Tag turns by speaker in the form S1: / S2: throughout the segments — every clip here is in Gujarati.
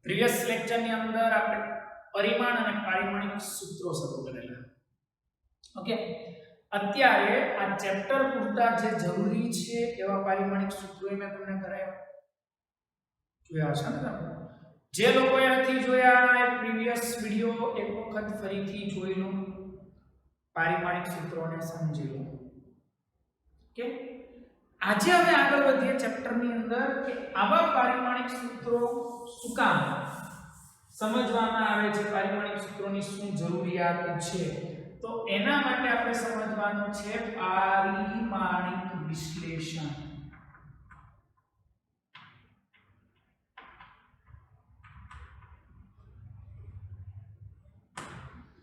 S1: પ્રીવિયસ લેક્ચરની અંદર આપણે પરિમાણ અને પારિમાણિક સૂત્રો શરૂ કરેલા. ઓકે, અત્યારે આ ચેપ્ટર પૂરતા જે જરૂરી છે એવા પારિમાણિક સૂત્રો મેં તમને કરાવ્યા. જોયા છે ને તમે? જે લોકોએ નથી જોયા એ પ્રીવિયસ વિડિયો એક વખત ફરીથી જોઈ લો, પારિમાણિક સૂત્રોને સમજી લો. ઓકે, આજે હવે આગળ વધીએ ચેપ્ટરની અંદર કે આવા પારિમાણિક સૂત્રો શું કામ સમજવામાં આવે છે, પારિમાણિક સૂત્રોની શું જરૂરિયાત છે. તો એના માટે આપણે સમજવાનું છે પારિમાણિક વિશ્લેષણ.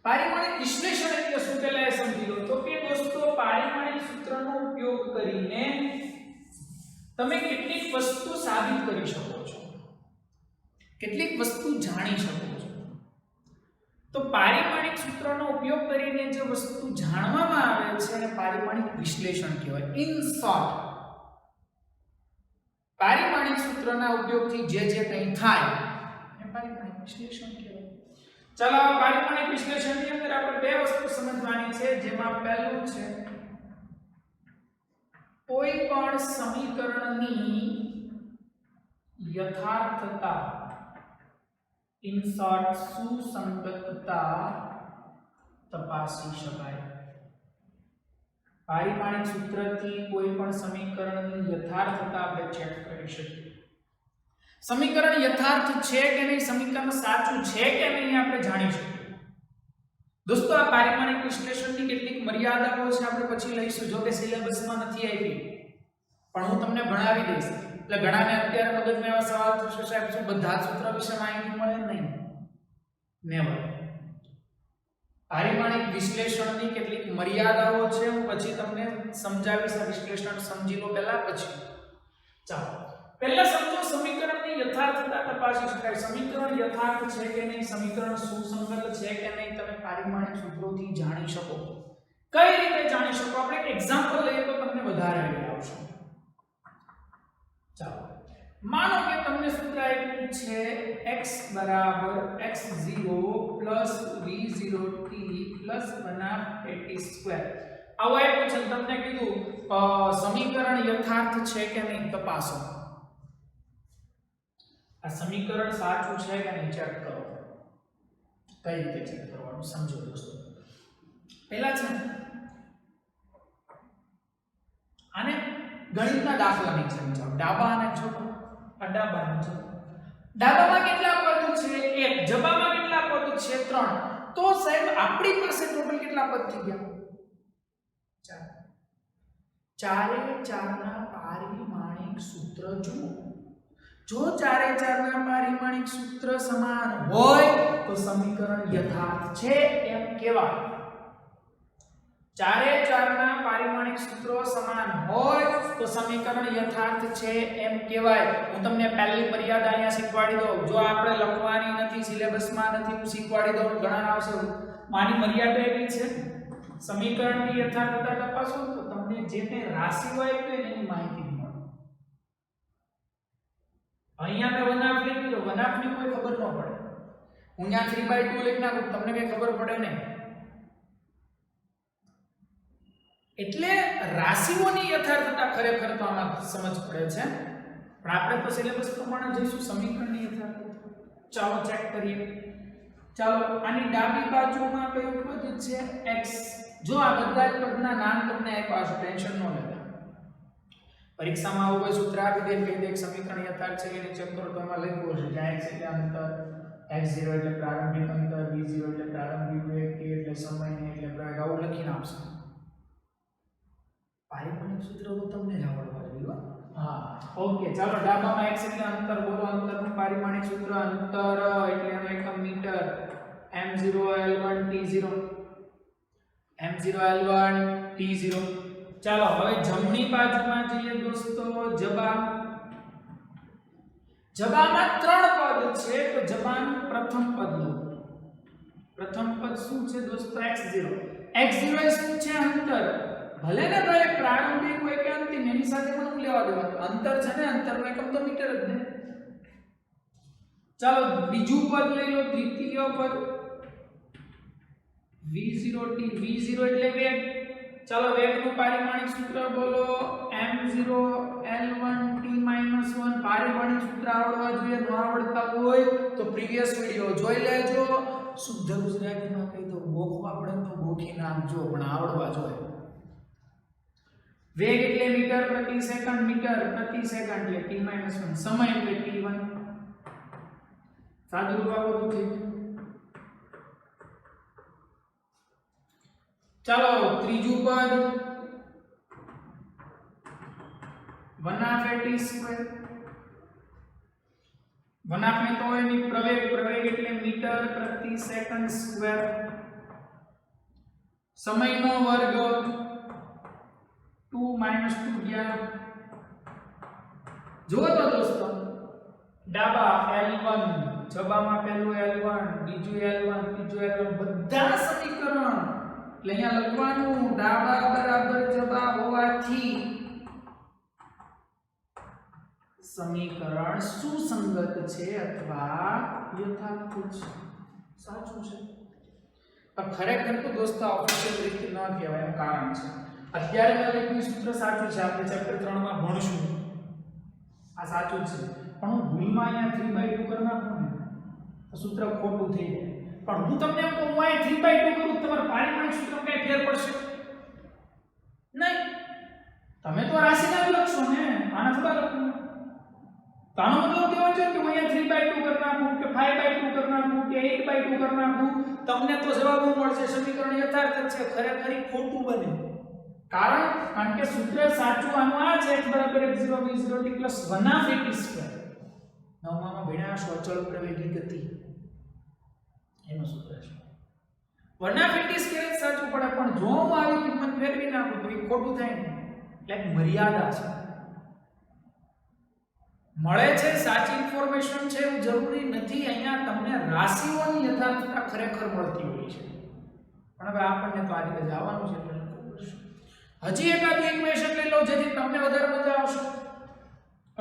S1: પારિમાણિક વિશ્લેષણ એટલે શું પહેલા એ સમજી લો. તો કે દોસ્તો, પારિમાણિક સૂત્રનો ઉપયોગ કરીને તમે કેટલીક વસ્તુ સાબિત કરી શકો છો, કેટલીક વસ્તુ જાણી શકો છો. તો પારિમાણિક સૂત્રનો ઉપયોગ કરીને જે વસ્તુ જાણવામાં આવે છે એને પારિમાણિક વિશ્લેષણ કહેવાય. ઇન શોર્ટ, પારિમાણિક સૂત્રના ઉપયોગથી જે કંઈ થાય એ પારિમાણિક વિશ્લેષણ કહેવાય. ચાલો, પારિમાણિક વિશ્લેષણની અંદર આપણે બે વસ્તુ સમજવાની છે, જેમાં પહેલું છે કોઈ પણ સમીકરણની યથાર્થતા, ઇન શોર્ટ સુસંગતતા તપાસી શકાય. પારિમાણિક સૂત્રથી કોઈ પણ સમીકરણની યથાર્થતા આપણે ચેક કરી શકીએ. સમીકરણ યથાર્થ છે કે નહીં, સમીકરણ સાચું છે કે નહીં આપણે જાણી શકીએ. દોસ્તો, આ પારિમાણિક વિશ્લેષણની કેટલીક મર્યાદાઓ છે, આપણે પછી લઈશું. જો કે સિલેબસમાં નથી આવી, પણ હું તમને ભણાવી દઈશ. એટલે ઘણાને અત્યારે મગજમાં એવા સવાલ થશે, સાહેબ શું બધા સૂત્ર વિશે માહિતી મળે? નહીં, નેવર. પારિમાણિક વિશ્લેષણની કેટલીક મર્યાદાઓ છે, હું પછી તમને સમજાવીશ. આ વિશ્લેષણ સમજી લો પહેલા, પછી ચાલો પહેલા સમજો સમીકરણની યથાર્થતા તપાસી શકાય. સમીકરણ યથાર્થ છે કે નહીં, સમીકરણ સુસંગત છે કે નહીં, તમે પારિમાણિક સૂત્રોથી જાણી શકો. કઈ રીતે જાણી શકો? આપણે એક એક્ઝામ્પલ લઈએ તો તમને વધારે આઈડિયા આવશે. ચાલો, માનો કે તમને સૂત્ર આપ્યું છે x = x0 + v0t + 1/t². આવું આપ્યું છે, તમને કીધું સમીકરણ યથાર્થ છે કે નહીં તપાસો. આ સમીકરણ સાચું છે કે નહીં ચેક કરો. કઈ રીતે ચેક કરવાનું સમજો દોસ્તો. પહેલા છે આને ગણિતના દાખલા નહીં સમજાવો. ડાબા અને જમા. આ ડાબા અને જમા. ડાબામાં કેટલા પદ છે? 1. જબામાં કેટલા પદ છે? 3. તો સાહેબ આપણી પાસે ટોટલ કેટલા પદ થઈ ગયા? 4. ચારે ચારના પારિમાણિક સૂત્ર જુઓ. જો ચારે ચારના પારિમાણિક સૂત્ર સમાન હોય તો સમીકરણ યથાર્થ છે એમ કહેવાય. ચારે ચારના પારિમાણિક સૂત્રો સમાન હોય તો સમીકરણ યથાર્થ છે એમ કહેવાય. હું તમને પહેલી મર્યાદા અહીંયા શીખવાડી દઉં. જો આપણે લખવાની નથી, સિલેબસમાં નથી, હું શીખવાડી દઉં. ઘણા આવશે માની મર્યાદા એવી છે, સમીકરણની યથાર્થતા તપાસો તો તમને જે કંઈ રાશિઓ આપી હોય એની માહિતી મળે. અહીંયા મેં વનાફ લખી દો, વનાફની કોઈ ખબર ન પડે. હું અહીંયા 3/2 લખી નાખું, તમને કઈ ખબર પડે નહીં. એટલે રાશિઓની યથાર્થતા ખરેખર તો આમાં સમજ પડે છે, પણ આપણે તો સિલેબસ પ્રમાણે જઈશું સમીકરણની યથાર્થતા. ચાલો ચેક કરીએ. ચાલો, આની ડાબી બાજુમાં કયું પદ છે? x. જો આ બધા જ પદના નામ તમને આપ્યા છે, ટેન્શન ન લેતા. પરીક્ષામાં આવું કોઈ સૂત્ર આપી દે, કહી દે કે સમીકરણ યથાર્થ છે કે નહીં ચેક કરો, તો એમાં લખ્યું હશે જ્યાં x એટલે અંતર, x0 એટલે પ્રારંભિક અંતર, v0 એટલે પ્રારંભિક વેગ, t એટલે સમય ને એટલે પ્રવેગ, આવું લખીને આપશે. પારિમાણિક સૂત્ર તો તમને જ આવડવા જોઈએ. હા, ઓકે. ચાલો, ડાબામાં x એટલે અંતર બોલો. અંતરનું પારિમાણિક સૂત્ર, અંતર એટલે એનો એકમ metre, m0l1 t0, m0l1 t0. ચાલો, હવે જમણી બાજુમાં જઈએ દોસ્તો. જબામાં 3 પદ છે, તો જબાનું પ્રથમ પદ લો. પ્રથમ પદ શું છે દોસ્તો? x0. x0 એ શું છે? અંતર. ભલે ને ભલે પ્રારંભિક હોય કે અંતિમ, એની સાથે પણ લેવા દેવાનું. અંતર છે ને, અંતરનો એકમ તો મીટર જ ને. ચાલો બીજું પદ લઈ લો, દ્વિતીય પદ v0t, v0 એટલે વેગ. ચાલો વેગનું પારિમાણિક સૂત્ર બોલો, m0 l1t - 1. પારિમાણિક સૂત્ર આવડવા જોઈએ, ન આવડતા હોય તો પ્રીવિયસ વિડિયો જોઈ લેજો. શુદ્ધ ગુજરાતીમાં કહી દો, ગોખવા પડે તો ગોખી નાખજો, પણ આવડવા જોઈએ. વેગ એટલે મીટર પ્રતિ સેકન્ડ, મીટર પ્રતિ સેકન્ડ એટલે t - 1. સમય એટલે t1. સાદું રૂપ આપો તો ઠીક. ચાલો ત્રીજું પદ 1/t². 1/2 में तो है नहीं, प्रवेग, प्रवेग એટલે મીટર પ્રતિ સેકન્ડ સ્ક્વેર. સમયનો વર્ગ 2 - 2 ગયા. જો તો દોસ્તો ડાબા L1, જબામાં પહેલું L1, બીજું L1, ત્રીજું L1, બધા સમીકરણ એટલે અહીંયા લખવાનું ડાબા બરાબર જબા હોવાથી સમીકરણ સુસંગત છે અથવા યથાર્થ છે. સાચું છે. પણ ખરેખર તો દોસ્તો ઓફિશિયલ રીતે ન કહેવાય, એનું કારણ છે. અત્યારે મેં લખ્યું સૂત્ર સાચું છે, આપણે ચેપ્ટર 3 માં ભણશું. આ સાચું છે, પણ હું ભૂલમાં અહીંયા 3/2 કરી નાખું ને તો સૂત્ર ખોટું થઈ જાય. પણ હું તમને એમ કહું હું અહીંયા 3/2 કરું, તમારા પારિમાણિક સૂત્રમાં કઈ ફેર પડશે નહીં. તમે તો રાશિના જ લખશો ને, આના થોડા લખવું. તો આનો મતલબ કેવો છે કે હું અહીંયા 3/2 કરી નાખું કે 5/2 કરી નાખું કે 8/2 કરી નાખું, તમને તો જવાબ મળશે સમીકરણ યથાર્થ છે. ખરેખર ખોટું બને. કારણ કે સૂત્ર સાચું આનું આ છે, x = x0 v0t + 1/t². નવમામાં ભણ્યા છો અચળ પ્રવેગી ગતિ, એનું સૂત્ર છે 1/t² સાચું પડે. પણ જો હું આવી કિંમત ફેરવી નાખું તો એ ખોટું થાય ને. એટલે મર્યાદા છે. મળે છે સાચી ઇન્ફોર્મેશન છે એવું જરૂરી નથી. અહીંયા તમને રાશિઓની યથાર્થતા ખરેખર મળતી હોય છે. પણ હવે આપણને તો આ રીતે જવાનું છે એટલે હજી એકાદું ઇક્વેશન લઈ લો જેથી તમને વધારે મજા આવશે.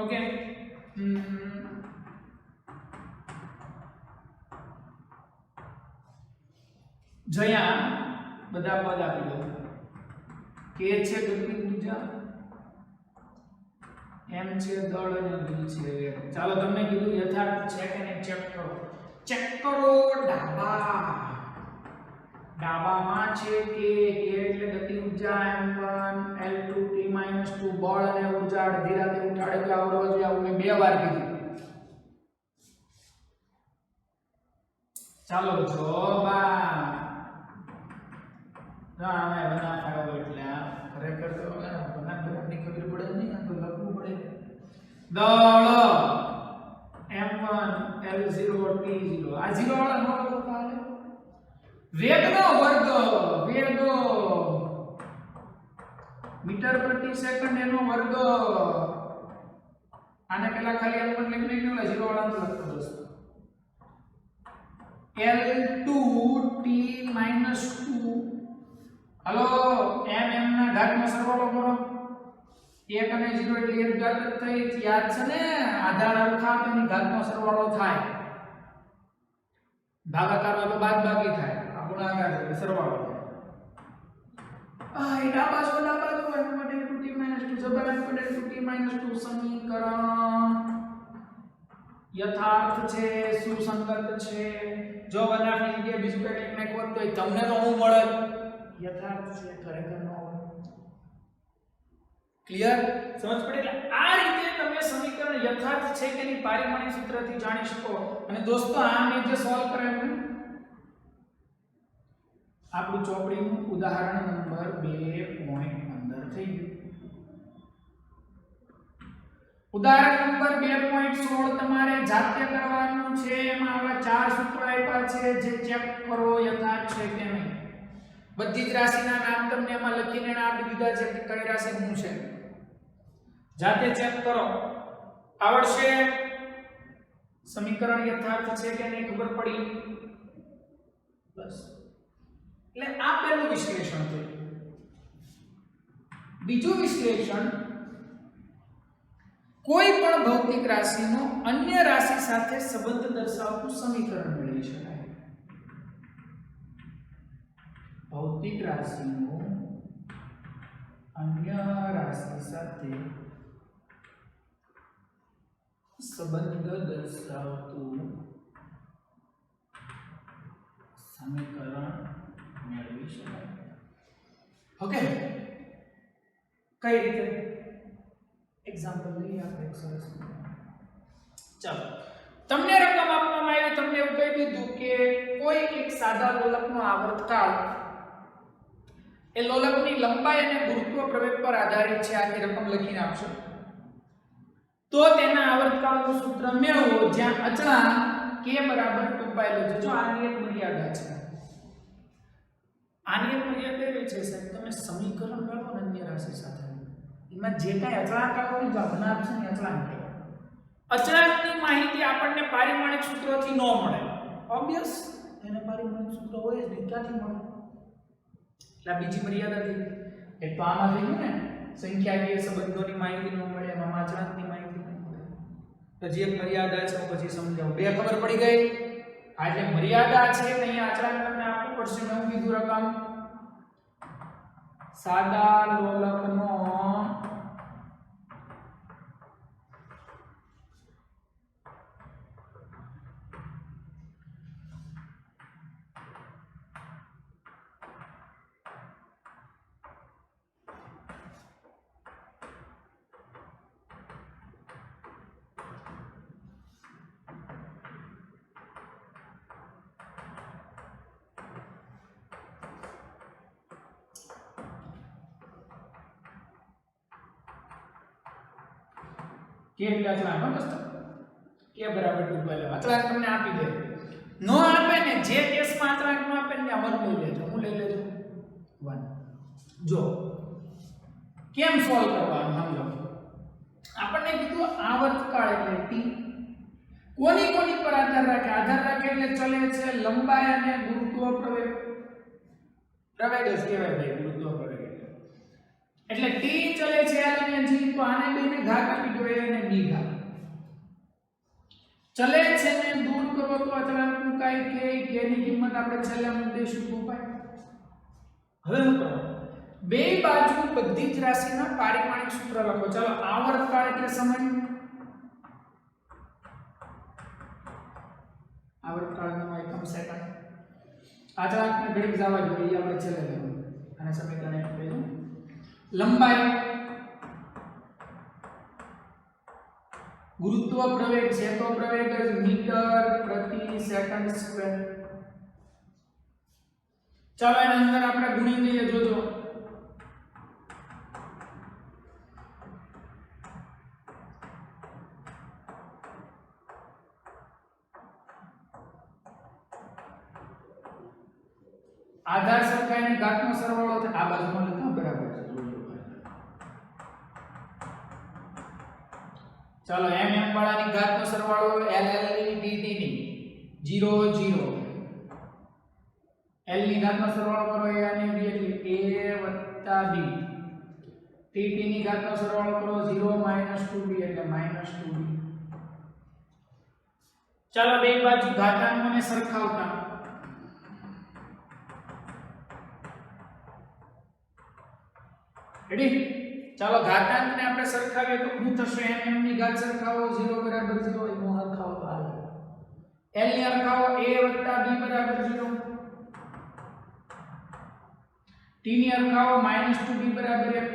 S1: ઓકે, જયા બધા પદ આપી દો. કે છે ગતિ ઊર્જા, એમ છે દળ અને બી છે વેગ. ચાલો તમને કીધું યથાર્થ છે કે નહીં ચેક કરો. ચેક કરો. ડાબામાં છે કે એટલે ગતિ ઊર્જા m1 l2 t - 2 બળ અને ઊર્જા અડધી રાતે ઉઠાડે એટલે આવડવા જોઈએ. આવું મેં 2 વાર કીધું. ચાલો જોબા ના અમે બના ખાડો એટલે ખરેખર તો બના બરાબરની ખબર પડે નહીં, આ તો લખવું પડે. દળ m1 l0 t0 આ 0 વાળા નો લખો ચાલે. વેગનો વર્ગ, વેગ મીટર પ્રતિ સેકન્ડ એનો વર્ગ. આને પેલા ખાલી m1 લખી લેજો, 0 વાળા તો લખતો દોસ્તો. L2 t - 2. હાલો m ના ઘાતનો સરવાળો કરો. 1 અને 0 એટલે એક ઘાત જ થઈ. યાદ છે ને, આધાર અલખા તેની ઘાતનો સરવાળો થાય. ભાગાકાર હોય તો બાદબાકી થાય, આ ગુણાકાર એટલે સરવાળો થાય. આ ડાબા બાજુ m * t - 2 જબર m * t - 2 સમીકરણ યથાર્થ છે, સુસંગત છે. જો બનાવની જગ્યાએ બીજું કંઈક નાખો તો તમને તો શું મળે? યથાર્થ છે, ખરેખર ન હોય. ક્લિયર? સમજ પડી? એટલે આ રીતે તમે સમીકરણ યથાર્થ છે કે નહીં પારિમાણિક સૂત્રથી જાણી શકો. અને દોસ્તો આ મેં જે સોલ્વ કરાવ્યું આપણું ચોપડીનું ઉદાહરણ નંબર 2.15 થઈ ગયું. ઉદાહરણ નંબર 2.16 તમારે જાતે કરવાનું છે. એમાં આવા 4 સૂત્રો આપ્યા છે જે ચેક કરો યથાર્થ છે કે નહીં. બધી જ રાશિના નામ તમને એમાં લખીને આપી દીધા છે કે કઈ રાશિ શું છે. જાતે ચેક કરો. આવડશે? સમીકરણ યથાર્થ છે કે નહીં ખબર પડી. બસ. એટલે આ પહેલું વિશ્લેષણ થયું. બીજું વિશ્લેષણ, કોઈ પણ ભૌતિક રાશિનો અન્ય રાશિ સાથે સંબંધ દર્શાવતું સમીકરણ મેળવી શકાય. ભૌતિક રાશિનો અન્ય રાશિ સાથે સંબંધ દર્શાવતું સમીકરણ મેળવી શકાય. ઓકે, કઈ રીતે એક્ઝામ્પલ લઈએ આપણે એક સરસ. ચાલો, તમને રકમ આપવામાં આવી, તમને એવું કહી દીધું કે કોઈ એક સાદા લોલકનો આવર્તકાળ એ લોલકની લંબાઈ અને ગુરુત્વ પ્રવેગ પર આધારિત છે. આની રકમ લખીને આપશો. તો તેના આવર્તકાળનું સૂત્ર મેળવો જ્યાં અચળાંક k બરાબર 2π લો. જો આની એક મર્યાદા છે. આની એક મર્યાદા એવી છે સાહેબ, તમે સમીકરણ મેળવો ને અન્ય રાશિ સાથે, એમાં જે કાંઈ અચળાંક આવે ને જો બનાવ છે ને અચળાંક કહેવાય. અચળાંકની માહિતી આપણને પારિમાણિક સૂત્રથી ન મળે. ઓબ્વિયસ, એને પારિમાણિક સૂત્ર હોય જ નહીં, ક્યાંથી મળે? એટલે બીજી મર્યાદા થઈ. એક તો આમાં થઈ ગયું ને સંખ્યાકીય સંબંધોની માહિતી ન મળે, એમાં અચળાંકની માહિતી ન મળે. પછી એક મર્યાદા છે, પછી સમજાવું. બે ખબર પડી ગઈ. આ જે મર્યાદા છે અહીંયા અચળાંક તમને આપવું પડશે. મેં કીધું રકમ સાદા લોલકનો કે એટલે અચળાંક નો દોસ્તો કે બરાબર 2π લો. અચળાંક તમને આપી દે, નો આપે ને જે કેસમાં અચળાંક નો આપે ને 1 લઈ લેજો. હું લઈ લેજો 1. જો કેમ સોલ્વ કરવાનું સમજો. આપણને કીધું આવર્તકાળ એટલે t કોની કોની પર આધાર રાખે? આધાર રાખે એટલે ચલે છે લંબાઈ અને ગુરુત્વ પ્રવેગ. પ્રવેગ જ કહેવાય ભાઈ, ગુરુત્વ પ્રવેગ એટલે t ચલે છે l અને g. તો આને બેને ઘાત આપી દો, a અને b ઘાત. ચલે છે ને દૂર કરો તો અચળાંકનું કાઈ k ની કિંમત આપણે છેલ્લે મૂકીશું 2π. હવે હું કરો બે બાજુ બધી જ રાશિના પારિમાણિક સૂત્ર લખો. ચાલો, આવર્તકાળ એટલે સમય, આવર્તકાળનો એકમ સેકન્ડ. અચળાંકને ઘડીક જવા દો, એ આપણે છેલ્લે લેવું. અને સમીકરણ એક લઈશું. લંબાઈ, ગુરુત્વ પ્રવેગ છે તો પ્રવેગ જ મીટર પ્રતિ સેકન્ડ સ્ક્વેર. ચાલો એના અંદર આપણે ગુણી દઈએ. જોજો આધાર સરખાઈને ઘાતનો સરવાળો છે. આ બાજુમાં લખો બરાબર છે. ચાલો m વાળાની ઘાતનો સરવાળો l ની dt ની 0 0 l ની ઘાતનો સરવાળો કરો a અને b એટલે a + b. dt ની ઘાતનો સરવાળો કરો 0 - 2b એટલે -2b. ચાલો બે બાજુ ઘાતાંકોને સરખાવતા રેડી. ચાલો ઘાતાંકને આપણે સરખાવીએ તો શું થશે? m ની ઘાત સરખાવો 0 બરાબર 0 એ નો સરખાવો તો આવે. l ની સરખાવો a + b બરાબર 0. t ની સરખાવો -2b બરાબર 1.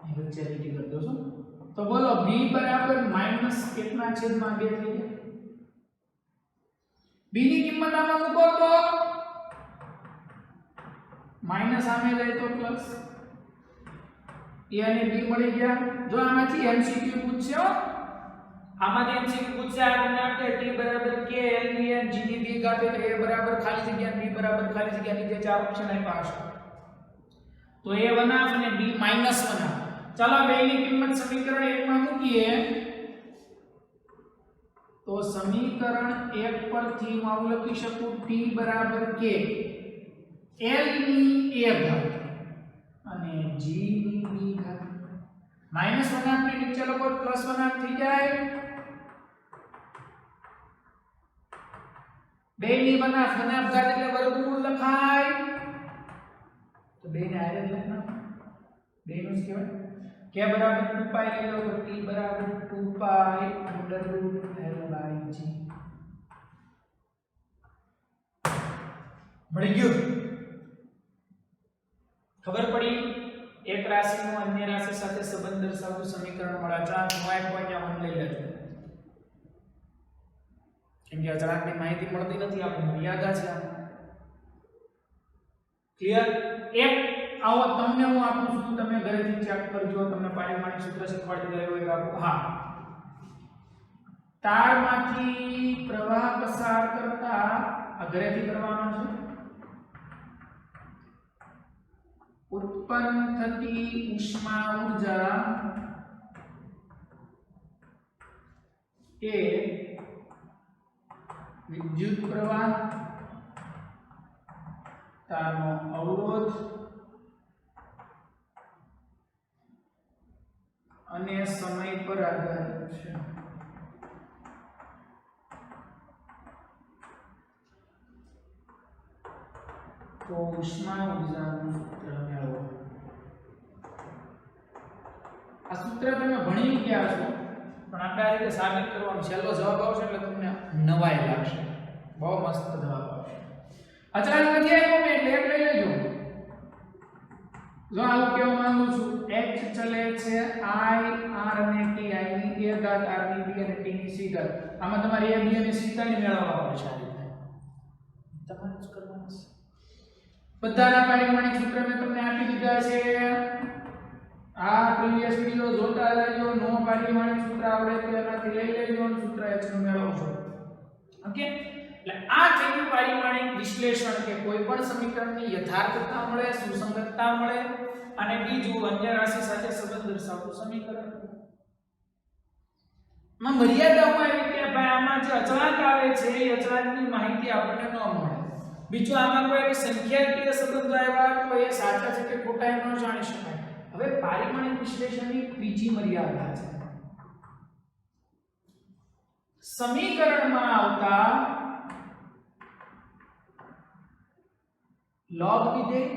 S1: એ વચ્ચે લીટી કરી દો છો. તો બોલો b બરાબર માઈનસ કેટલા છેદમાં 2 થઈ ગયા? b ની કિંમત આમાં મૂકો તો માઈનસ સામે જાય તો પ્લસ. a અને b મળી ગયા. જો આમાંથી MCQ પૂછ્યો, આમાંથી MCQ પૂછ્યા તમને આપે t બરાબર k l ની n g ની b ઘાત એટલે a બરાબર ખાલી જગ્યા b બરાબર ખાલી જગ્યા નીચે ચાર ઓપ્શન આપ્યા હશે. તો a બનાવ અને b માઈનસ બનાવ. ચાલો બે ની કિંમત સમીકરણ 1 માં મૂકીએ તો સમીકરણ 1 પરથી હું આવું લખી શકું t બરાબર k l ની a ઘાત અને g ની b ઘાત. માઈનસ વનાંક ને નીચે લખો પ્લસ વનાંક થઈ જાય. બે ની વનાંક ઘાત એટલે વર્ગમૂળ લખાય તો બે ને આરે લખના બે નું જ કહેવાય. કે બરાબર 2π લઈ લો તો t બરાબર 2π √L/g મળી ગયું. ખબર પડી એક રાશિનો અન્ય રાશિ સાથે સંબંધ દર્શાવતું સમીકરણ મળે. અચળાંક નો એક હોય ત્યાં 1 લઈ લેજો, કેમ કે અચળાંકની માહિતી મળતી નથી, આપણે મર્યાદા છે. ક્લિયર? એક આવો તમને હું આપું છું, તમે ઘરેથી ચેક કરજો. તમને પારિમાણિક સૂત્ર શીખવાડી ગયો હોય બાપુ. હા, તારમાંથી પ્રવાહ પસાર કરતા આ ઘરેથી કરવાનો છે. ઉત્પન્ન થતી ઉષ્મા ઊર્જા એ વિદ્યુત પ્રવાહ, તારનો અવરોધ અને સમય પર આધારિત છે. તો ઉષ્મા ઊર્જાનું સૂત્ર મેળવો. આ સૂત્ર તમે ભણી ગયા છો, પણ આપણે આ રીતે સાબિત કરવાનું. છેલ્લો જવાબ આવશે એટલે તમને નવાઈ લાગશે. બહુ મસ્ત જવાબ આવશે. અચળાંક નથી આવ્યો મેં એટલે એક લઈ લેજો. જો આવું કહેવા માંગુ છું, h ચલે છે i, r અને t, i ની a ઘાત, r ની b અને t ની c ઘાત. આમાં તમારે a b અને c કાઢી મેળવવા પડશે. આ રીતે તમારે જ કરવાનું છે. બધાના પારિમાણિક સૂત્ર મેં તમને આપી દીધા છે. આ પ્રીવિયસ વિડિયો જોતા રહેજો. નો પારિમાણિક સૂત્ર આવડે તો એનાથી લઈ લેજો અને સૂત્ર h નું મેળવજો. ઓકે? એટલે આ થયું પારિમાણિક વિશ્લેષણ, કે કોઈ પણ સમીકરણની યથાર્થતા મળે, સુસંગતતા મળે, અને બીજું અન્ય રાશિ સાથે સંબંધ દર્શાવતું સમીકરણ. માં મર્યાદામાં એવી કે ભાઈ આમાં જે અચળાંક આવે છે એ અચળાંકની માહિતી આપણને ન મળે. બીજું આમાં કોઈ સંખ્યાકીય સંબંધો આવ્યા તો એ સાચા છે કે ખોટા એમ ન જાણી શકાય. હવે પારિમાણિક વિશ્લેષણની ત્રીજી મર્યાદા છે, સમીકરણમાં આવતા log વિધેય,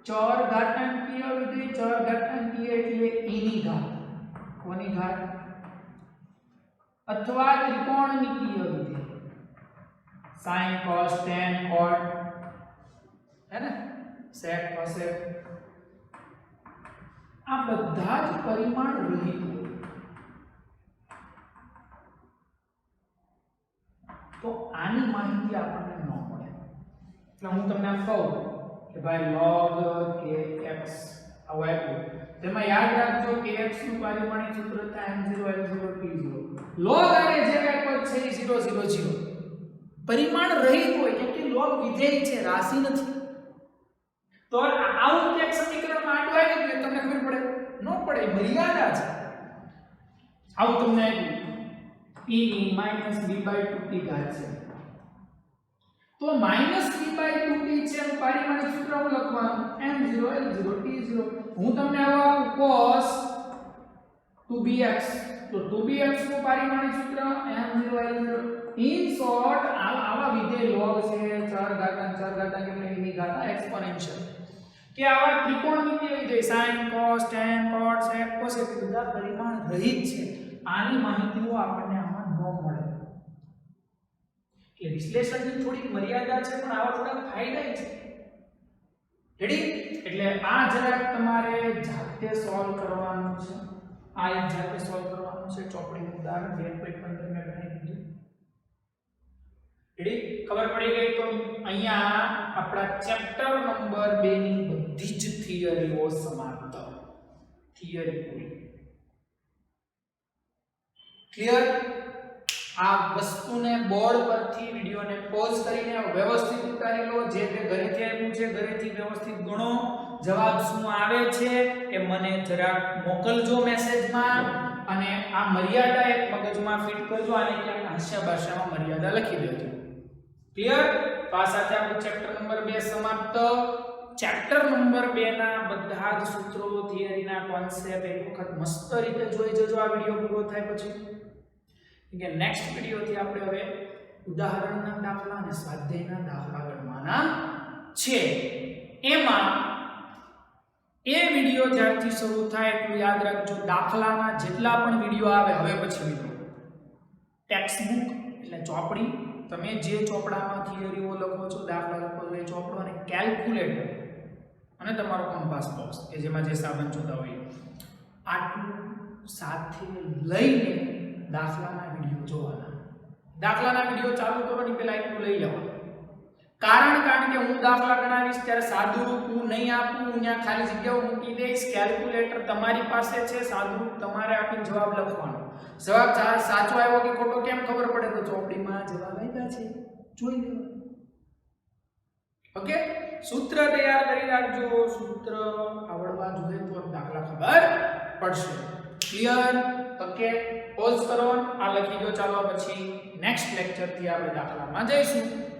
S1: ચર ઘાતાંકીય વિધેય, ચર ઘાતાંકીય એટલે e ની ઘાત, કોની ઘાત, અથવા ત્રિકોણમિતીય વિધેય, sin cos tan cot, है ना, sec cosec, આ બધા જ પરિમાણ રહિત હોય તો આની માહિતી આપણને ન મળે. એટલે હું તમને આમ કહું કે ભાઈ log કે x આવું આપ્યું, તેમાં યાદ રાખજો કે x નું પારિમાણિક સૂત્ર થાય m0 l0 t0. log આને જે કાંઈ પદ છે એ 0 0 0 પરિમાણ રહિત હોય, કેમ કે log વિધેય છે, રાશિ નથી. તો આવું કે સમીકરણમાં આટલું આવી ગયું તમને ખબર પડે ન પડે, મર્યાદા છે. આવું તમને આપ્યું e ની -b/2t ઘાત છે, તો -b/2t છે એનું પારિમાણિક સૂત્ર હું લખવાનું m0 l0 t0. હું તમને આવું cos 2bx, તો 2bx નું પારિમાણિક સૂત્ર m0 l0. ઇન શોર્ટ આવા વિધેય log છે, ચર ઘાતાંક એટલે e ની ઘાત એક્સપોનેન્શિયલ, કે આવા ત્રિકોણમિતીય વિધેય sin cos tan cot sec cosec બધા પરિમાણ રહિત છે. આની માહિતીઓ આપણને આમાં ન મળે. કે વિશ્લેષણની થોડી મર્યાદા છે, પણ આવા થોડા ફાયદા છે. રેડી? એટલે આ જરાક તમારે જાતે સોલ્વ કરવાનું છે. આ એક જાતે સોલ્વ કરવાનું છે. ચોપડીનું ઉદાહરણ 2.15 મેં ગણી દીધું. રેડી? ખબર પડી ગઈ? તો અહીંયા આપણા ચેપ્ટર નંબર 2 ની બધી જ થિયરીઓ સમાપ્ત. થિયરી પૂરી. ક્લિયર? આ વસ્તુને બોર્ડ પરથી વિડિયોને પોઝ કરીને વ્યવસ્થિત ઉતારી લો. જે તે ઘરેથી આવ્યું છે ઘરેથી વ્યવસ્થિત ગણો. જવાબ શું આવે છે એ મને જરાક મોકલજો મેસેજમાં, અને આ મર્યાદા એક મગજમાં ફિટ કરજો. આને ક્યાંક હાસ્ય ભાષામાં મર્યાદા લખી દેજો. ક્લિયર? તો આ સાથે આપણું ચેપ્ટર નંબર 2 સમાપ્ત. ચેપ્ટર નંબર 2 ના બધા જ સૂત્રો થિયરીના કોન્સેપ્ટ એક વખત મસ્ત રીતે જોઈ જજો આ વિડિયો પૂરો થાય પછી કે નેક્સ્ટ વિડિયોથી આપણે હવે ઉદાહરણના દાખલા અને સ્વાધ્યાયના દાખલા ગણવાના છે એમાં એ વિડિયો જ્યારથી શરૂ થાય એટલું યાદ રાખજો દાખલાના જેટલા પણ વિડિયો આવે હવે પછી મિત્રો ટેક્સ્ટ બુક એટલે ચોપડી તમે જે ચોપડામાં થિયરીઓ લખો છો દાખલા લખો છો એ ચોપડો અને કેલ્ક્યુલેટર અને તમારો કંપાસ બોક્સ કે જેમાં જે સાબન જોતા હોય આટલું સાથે લઈને દાખલાના વિડિયો જોવાના દાખલાના વિડિયો ચાલુ કરવાની પહેલા એટલું લઈ લેવાનું કારણ કે હું દાખલા ગણાવીશ ત્યારે સાદુરૂપ હું નહીં આપું હું ત્યાં ખાલી જગ્યાઓ મૂકી દઈશ કેલ્ક્યુલેટર તમારી પાસે છે સાદુરૂપ તમારે આપીને જવાબ લખવાનો જવાબ સાચો આવ્યો કે ખોટો કેમ ખબર પડે તો ચોપડીમાં જવાબ આપ્યા છે જોઈ લેવાનું ઓકે સૂત્ર તૈયાર કરી રાખજો સૂત્ર આવડવા જોઈએ તો દાખલા ખબર પડશે ક્લિયર ઓકે પોઝ કરો આ લખી દો ચાલો પછી નેક્સ્ટ લેક્ચર થી આપણે દાખલામાં જઈશું